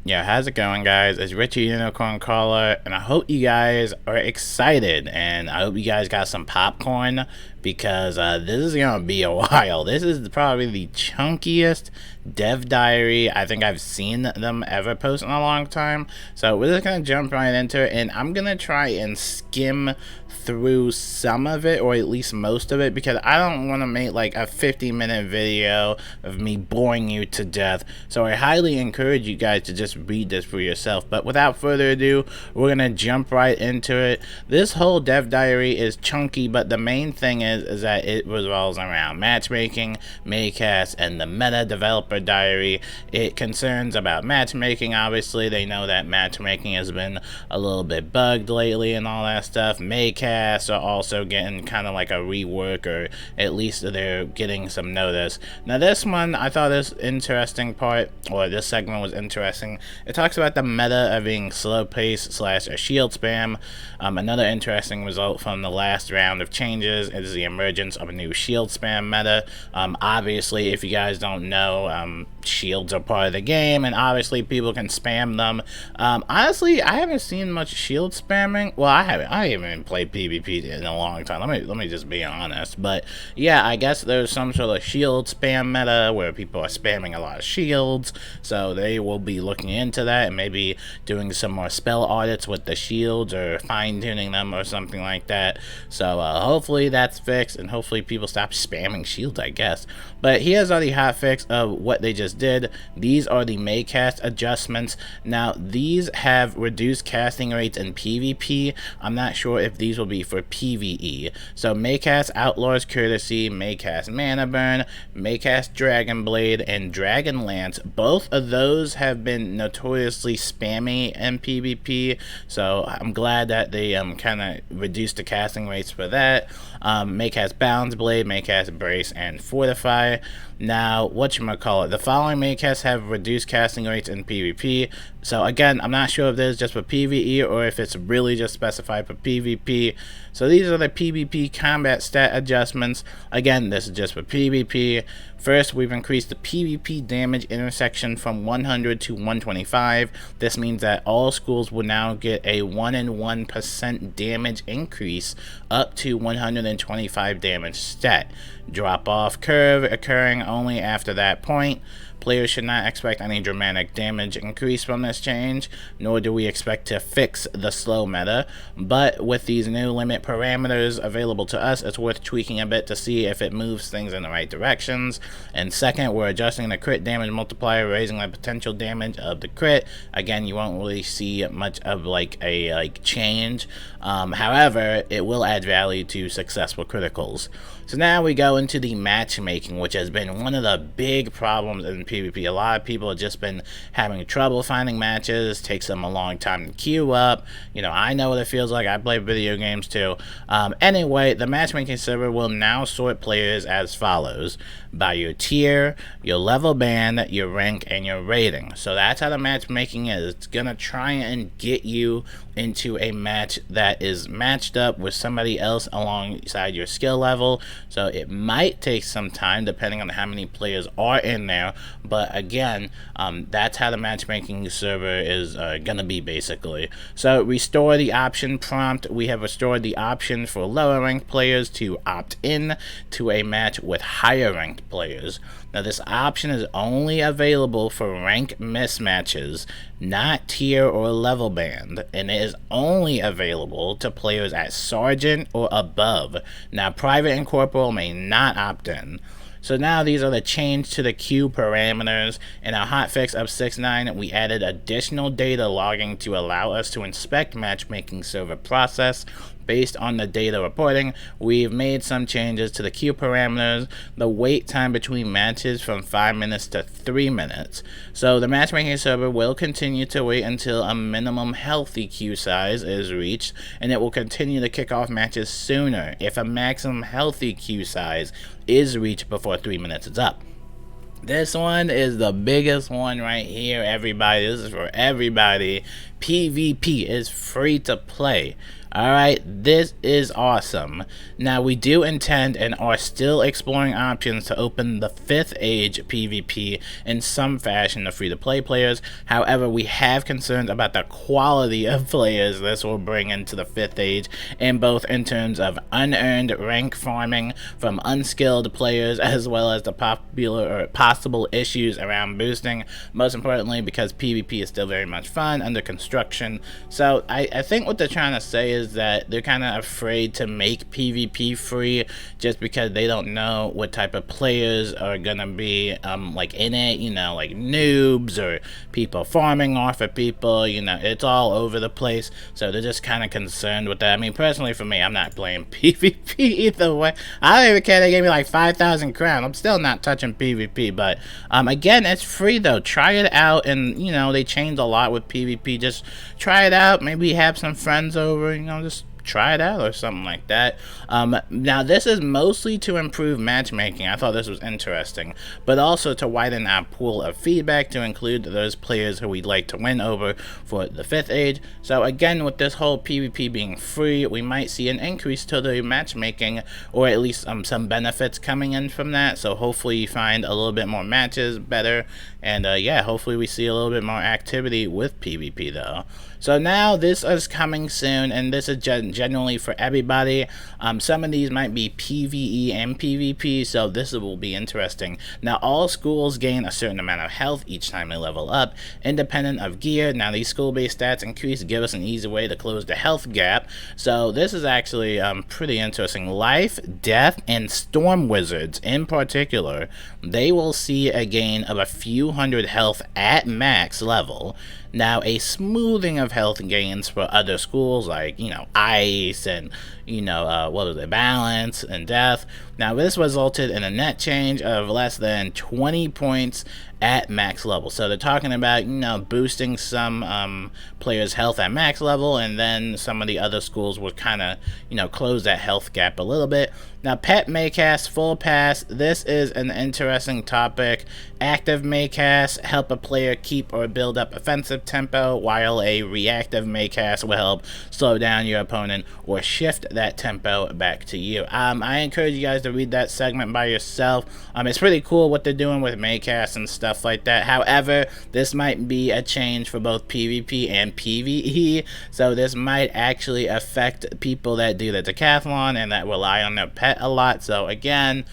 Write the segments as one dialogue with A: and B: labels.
A: Yeah, how's it going, guys? It's Richie Unicorn Caller, and I hope you guys are excited, and I hope you guys got some popcorn, because this is gonna be a while. This is probably the chunkiest dev diary I think I've seen them ever post in a long time. So we're just gonna jump right into it, and I'm gonna try and skim through some of it, or at least most of it, because I don't want to make like a 50-minute video of me boring you to death. So I highly encourage you guys to just read this for yourself. But without further ado, we're gonna jump right into it. This whole dev diary is chunky, but the main thing is that it revolves around matchmaking, Maycast, and the meta developer diary. It concerns about matchmaking. Obviously, they know that matchmaking has been a little bit bugged lately and all that stuff. Maycast are also getting kind of like a rework, or at least they're getting some notice. Now this one, I thought this interesting part, or this segment was interesting. It talks about the meta of being slow pace slash a shield spam. Another interesting result from the last round of changes is the emergence of a new shield spam meta. Obviously, if you guys don't know, shields are part of the game, and obviously people can spam them. Honestly, I haven't seen much shield spamming. Well, I haven't even played PvP in a long time. Let me just be honest. But yeah, I guess there's some sort of shield spam meta where people are spamming a lot of shields, so they will be looking into that and maybe doing some more spell audits with the shields, or fine-tuning them or something like that. So hopefully that's fixed, and hopefully people stop spamming shields, I guess. But here's all the hotfix of what they just did. These are the Maycast adjustments. Now these have reduced casting rates in PvP. I'm not sure if these will be for PvE. So Maycast Outlaw's Courtesy, Maycast Mana Burn, Maycast Dragon Blade, and Dragon Lance. Both of those have been notoriously spammy in PvP, so I'm glad that they kind of reduced the casting rates for that. Maycast Balance Blade, Maycast Brace, and Fortify. Now, whatchamacallit, the following Maycasts have reduced casting rates in PvP. So again, I'm not sure if this is just for PvE or if it's really just specified for PvP. So these are the PvP combat stat adjustments. Again, this is just for PvP. First, we've increased the PvP damage intersection from 100 to 125. This means that all schools will now get a 1 in 1% damage increase up to 125 damage stat. Drop off curve occurring only after that point. Players should not expect any dramatic damage increase from this change, nor do we expect to fix the slow meta, but with these new limit parameters available to us, it's worth tweaking a bit to see if it moves things in the right directions. And second, we're adjusting the crit damage multiplier, raising the potential damage of the crit. Again, you won't really see much of like a change. However, it will add value to successful criticals. So now we go into the matchmaking, which has been one of the big problems in PvP. A lot of people have just been having trouble finding matches. Takes them a long time to queue up. You know, I know what it feels like. I play video games too. Anyway, the matchmaking server will now sort players as follows: by your tier, your level band, your rank, and your rating. So that's how the matchmaking is. It's gonna try and get you into a match that is matched up with somebody else alongside your skill level. So it might take some time depending on how many players are in there, but again, that's how the matchmaking server is gonna be, basically. So restore the option prompt. We have restored the option for lower ranked players to opt in to a match with higher ranked players. Now this option is only available for rank mismatches, not tier or level band, and it is only available to players at Sergeant or above. Now Private and Corporal may not opt in. So now these are the change to the queue parameters. In our hotfix of 6.9, we added additional data logging to allow us to inspect matchmaking server process. Based on the data reporting, we've made some changes to the queue parameters, the wait time between matches from 5 minutes to 3 minutes. So the matchmaking server will continue to wait until a minimum healthy queue size is reached, and it will continue to kick off matches sooner if a maximum healthy queue size is reached before 3 minutes is up. This one is the biggest one right here, everybody. This is for everybody. PvP is free to play. Alright, this is awesome. Now we do intend and are still exploring options to open the 5th Age PvP in some fashion to free-to-play players. However, we have concerns about the quality of players this will bring into the 5th Age, in both in terms of unearned rank farming from unskilled players, as well as the possible issues around boosting. Most importantly, because PvP is still very much fun, under construction. So I think what they're trying to say is that they're kind of afraid to make PvP free just because they don't know what type of players are gonna be like in it, you know, like noobs or people farming off of people, you know, it's all over the place. So they're just kind of concerned with that. I mean, personally for me, I'm not playing PvP either way. I don't even care. They gave me like 5,000 crown. I'm still not touching PvP, but again, it's free though. Try it out, and you know, they changed a lot with PvP. Just try it out. Maybe have some friends over, you know, just try it out or something like that. Now this is mostly to improve matchmaking. I thought this was interesting, but also to widen our pool of feedback to include those players who we'd like to win over for the 5th Age. So again, with this whole PvP being free, we might see an increase to the matchmaking, or at least some benefits coming in from that. So hopefully you find a little bit more matches better, and yeah, hopefully we see a little bit more activity with PvP though. So now this is coming soon, and this is generally for everybody. Some of these might be PvE and PvP, so this will be interesting. Now all schools gain a certain amount of health each time they level up, independent of gear. Now these school-based stats increase give us an easy way to close the health gap. So this is actually pretty interesting. Life, Death, and Storm Wizards in particular, they will see a gain of a few hundred health at max level. Now, a smoothing of health gains for other schools like, you know, Ice and, you know, what was it, Balance and Death. Now, this resulted in a net change of less than 20 points at max level. So they're talking about, you know, boosting some players' health at max level, and then some of the other schools would kind of, you know, close that health gap a little bit. Now, Pet Maycast Full Pass, this is an interesting topic. Active Maycast help a player keep or build up offensive tempo, while a reactive Maycast will help slow down your opponent or shift that tempo back to you. I encourage you guys to read that segment by yourself. It's pretty cool what they're doing with Maycast and stuff like that. However, this might be a change for both PvP and PvE, so this might actually affect people that do the decathlon and that rely on their pet a lot. So again,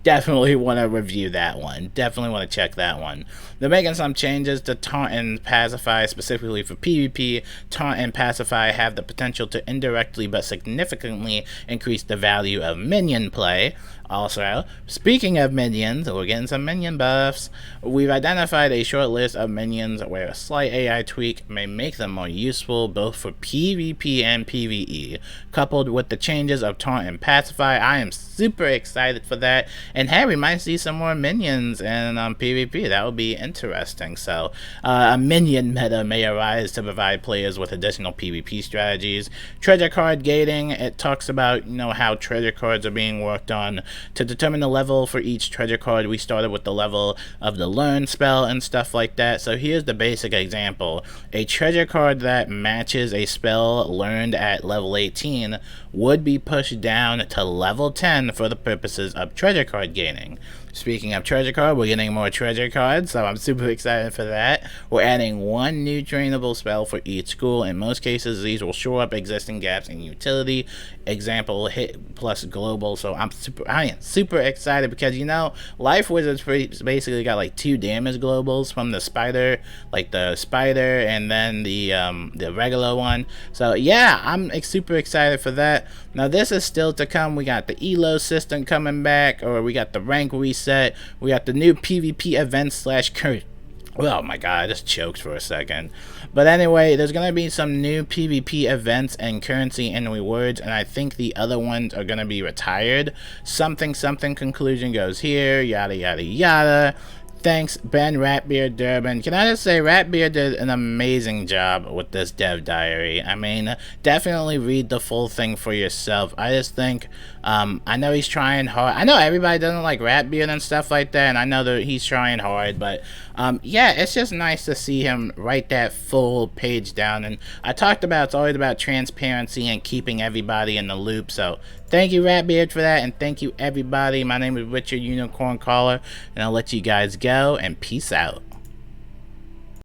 A: definitely want to review that one. Definitely want to check that one. They're making some changes to Taunt and Pacify, specifically for PvP. Taunt and Pacify have the potential to indirectly but significantly increase the value of minion play. Also, speaking of minions, we're getting some minion buffs. We've identified a short list of minions where a slight AI tweak may make them more useful both for PvP and PvE. Coupled with the changes of Taunt and Pacify, I am super excited for that. And hey, we might see some more minions in PvP. That would be interesting. So, a minion meta may arise to provide players with additional PvP strategies. Treasure card gating, it talks about, you know, how treasure cards are being worked on. To determine the level for each treasure card, we started with the level of the learn spell and stuff like that. So here's the basic example. A treasure card that matches a spell learned at level 18 would be pushed down to level 10 for the purposes of treasure card gaining. Speaking of treasure card, we're getting more treasure cards, so I'm super excited for that. We're adding one new trainable spell for each school. In most cases, these will shore up existing gaps in utility. Example, hit plus global. So I am super excited because, you know, Life Wizards basically got like 2 damage globals from the spider, like the spider and then the regular one. So yeah, I'm super excited for that. Now this is still to come. We got the ELO system coming back, or we got the rank reset. We got the new PvP events / current. Oh my god, I just choked for a second. But anyway, there's going to be some new PvP events and currency and rewards, and I think the other ones are going to be retired. Something conclusion goes here, yada yada yada. Thanks, Ben Ratbeard Durbin. Can I just say, Ratbeard did an amazing job with this dev diary. I mean, definitely read the full thing for yourself. I just think, I know he's trying hard. I know everybody doesn't like Ratbeard and stuff like that, and I know that he's trying hard, but yeah, it's just nice to see him write that full page down. And I talked about, it's always about transparency and keeping everybody in the loop, so thank you, Ratbeard, for that, and thank you, everybody. My name is Richard Unicorn Caller, and I'll let you guys go, and peace out.